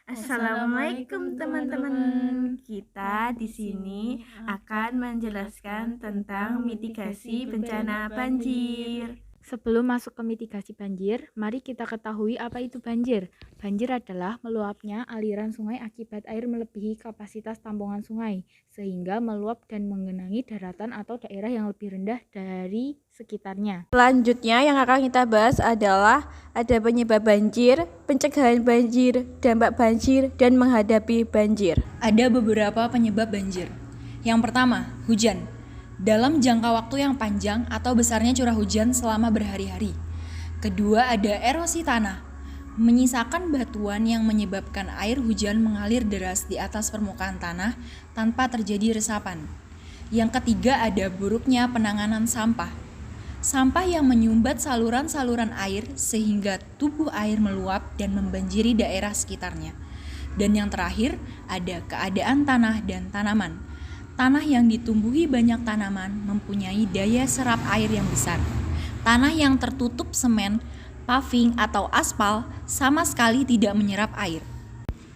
Assalamualaikum teman-teman. Kita di sini akan menjelaskan tentang mitigasi bencana banjir. Sebelum masuk ke mitigasi banjir, mari kita ketahui apa itu banjir. Banjir adalah meluapnya aliran sungai akibat air melebihi kapasitas tampungan sungai, sehingga meluap dan menggenangi daratan atau daerah yang lebih rendah dari sekitarnya. Selanjutnya yang akan kita bahas adalah ada penyebab banjir, pencegahan banjir, dampak banjir, dan menghadapi banjir. Ada beberapa penyebab banjir. Yang pertama, hujan. Dalam jangka waktu yang panjang atau besarnya curah hujan selama berhari-hari. Kedua, ada erosi tanah. Menyisakan batuan yang menyebabkan air hujan mengalir deras di atas permukaan tanah tanpa terjadi resapan. Yang ketiga, ada buruknya penanganan sampah. Sampah yang menyumbat saluran-saluran air sehingga tubuh air meluap dan membanjiri daerah sekitarnya. Dan yang terakhir, ada keadaan tanah dan tanaman. Tanah yang ditumbuhi banyak tanaman mempunyai daya serap air yang besar. Tanah yang tertutup semen, paving, atau aspal sama sekali tidak menyerap air.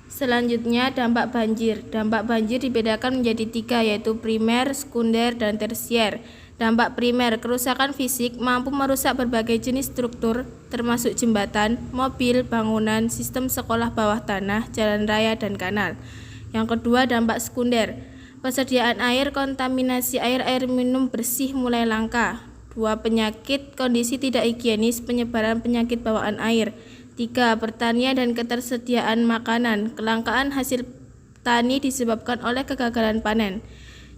Selanjutnya, dampak banjir. Dampak banjir dibedakan menjadi 3, yaitu primer, sekunder, dan tersier. Dampak primer, kerusakan fisik mampu merusak berbagai jenis struktur, termasuk jembatan, mobil, bangunan, sistem sekolah bawah tanah, jalan raya, dan kanal. Yang kedua, dampak sekunder. Persediaan air, kontaminasi air minum bersih mulai langka. 2, penyakit, kondisi tidak higienis, penyebaran penyakit bawaan air. 3, pertanian dan ketersediaan makanan. Kelangkaan hasil tani disebabkan oleh kegagalan panen.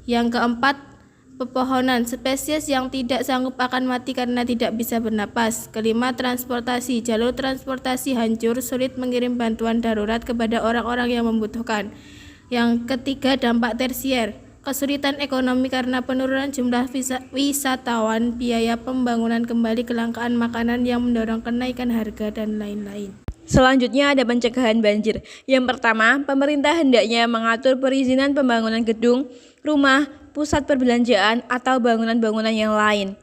Yang keempat, pepohonan. Spesies yang tidak sanggup akan mati karena tidak bisa bernapas. Kelima, transportasi. Jalur transportasi hancur, sulit mengirim bantuan darurat kepada orang-orang yang membutuhkan. Yang ketiga, dampak tersier. Kesulitan ekonomi karena penurunan jumlah wisatawan, biaya pembangunan kembali, kelangkaan makanan yang mendorong kenaikan harga, dan lain-lain. Selanjutnya ada pencegahan banjir. Yang pertama, pemerintah hendaknya mengatur perizinan pembangunan gedung, rumah, pusat perbelanjaan, atau bangunan-bangunan yang lain.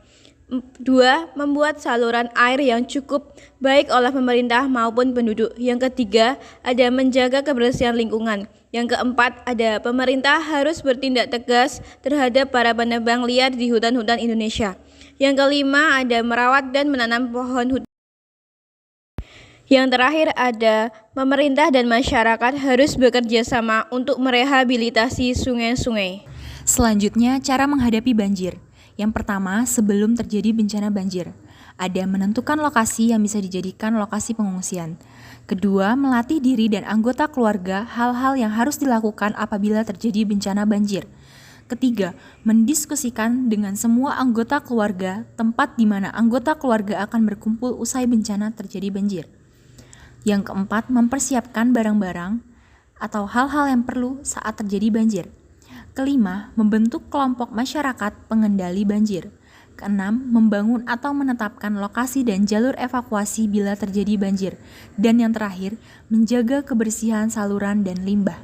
2, membuat saluran air yang cukup baik oleh pemerintah maupun penduduk. Yang ketiga, ada menjaga kebersihan lingkungan. Yang keempat, ada pemerintah harus bertindak tegas terhadap para penebang liar di hutan-hutan Indonesia. Yang kelima, ada merawat dan menanam pohon hutan. Yang terakhir, ada pemerintah dan masyarakat harus bekerja sama untuk merehabilitasi sungai-sungai. Selanjutnya, cara menghadapi banjir. Yang pertama, sebelum terjadi bencana banjir, ada menentukan lokasi yang bisa dijadikan lokasi pengungsian. Kedua, melatih diri dan anggota keluarga hal-hal yang harus dilakukan apabila terjadi bencana banjir. Ketiga, mendiskusikan dengan semua anggota keluarga tempat di mana anggota keluarga akan berkumpul usai bencana terjadi banjir. Yang keempat, mempersiapkan barang-barang atau hal-hal yang perlu saat terjadi banjir. Kelima, membentuk kelompok masyarakat pengendali banjir. Keenam, membangun atau menetapkan lokasi dan jalur evakuasi bila terjadi banjir. Dan yang terakhir, menjaga kebersihan saluran dan limbah.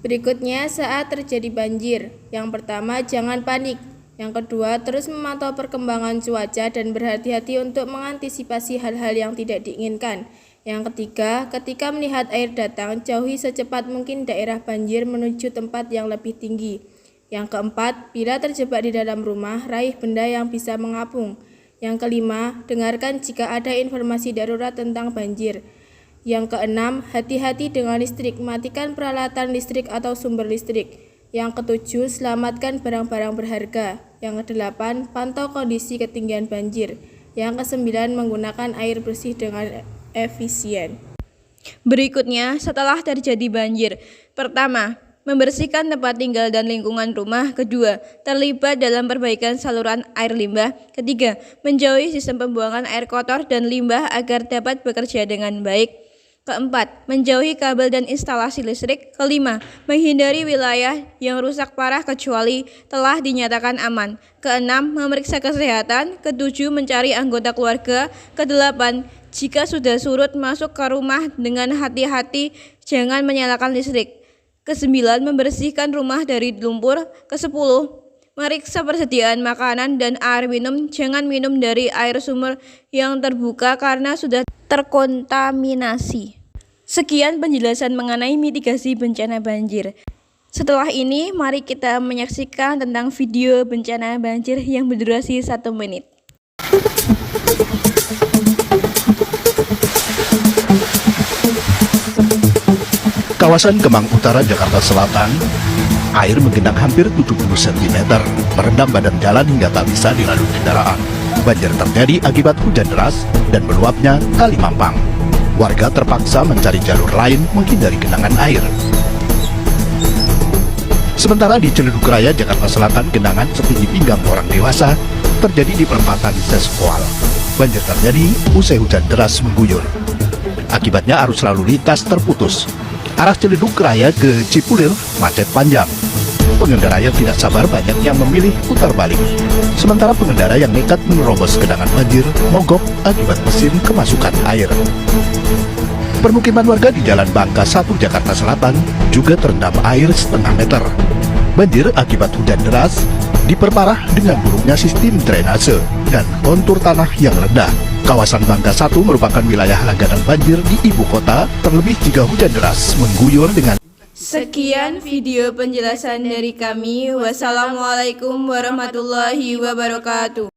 Berikutnya, saat terjadi banjir. Yang pertama, jangan panik. Yang kedua, terus memantau perkembangan cuaca dan berhati-hati untuk mengantisipasi hal-hal yang tidak diinginkan. Yang ketiga, ketika melihat air datang, jauhi secepat mungkin daerah banjir menuju tempat yang lebih tinggi. Yang keempat, bila terjebak di dalam rumah, raih benda yang bisa mengapung. Yang kelima, dengarkan jika ada informasi darurat tentang banjir. Yang keenam, hati-hati dengan listrik, matikan peralatan listrik atau sumber listrik. Yang ketujuh, selamatkan barang-barang berharga. Yang kedelapan, pantau kondisi ketinggian banjir. Yang kesembilan, menggunakan air bersih dengan efisien. Berikutnya, setelah terjadi banjir, pertama, membersihkan tempat tinggal dan lingkungan rumah. Kedua, terlibat dalam perbaikan saluran air limbah. Ketiga, menjauhi sistem pembuangan air kotor dan limbah agar dapat bekerja dengan baik. Keempat, menjauhi kabel dan instalasi listrik. Kelima, menghindari wilayah yang rusak parah kecuali telah dinyatakan aman. Keenam, memeriksa kesehatan. Ketujuh, mencari anggota keluarga. Kedelapan, jika sudah surut, masuk ke rumah dengan hati-hati, jangan menyalakan listrik. Kesembilan, membersihkan rumah dari lumpur. Kesepuluh, meriksa persediaan makanan dan air minum. Jangan minum dari air sumur yang terbuka karena sudah terkontaminasi. Sekian penjelasan mengenai mitigasi bencana banjir. Setelah ini, mari kita menyaksikan tentang video bencana banjir yang berdurasi 1 menit. Kawasan Kemang Utara, Jakarta Selatan, air menggenang hampir 70 cm, merendam badan jalan hingga tak bisa dilalui kendaraan. Banjir terjadi akibat hujan deras dan meluapnya Kali Mampang. Warga terpaksa mencari jalur lain menghindari genangan air. Sementara di Ciledug Raya, Jakarta Selatan, genangan setinggi pinggang orang dewasa terjadi di perempatan Seskoal. Banjir terjadi usai hujan deras mengguyur. Akibatnya arus lalu lintas terputus. Arah Ciledug Raya ke Cipulir macet panjang. Pengendara yang tidak sabar banyak yang memilih putar balik. Sementara pengendara yang nekat menerobos genangan banjir mogok akibat mesin kemasukan air. Permukiman warga di Jalan Bangka 1, Jakarta Selatan juga terendam air setengah meter. Banjir akibat hujan deras diperparah dengan buruknya sistem drainase dan kontur tanah yang rendah. Kawasan Bangka 1 merupakan wilayah langganan banjir di ibu kota, terlebih jika hujan deras mengguyur dengan. Sekian video penjelasan dari kami. Wassalamualaikum warahmatullahi wabarakatuh.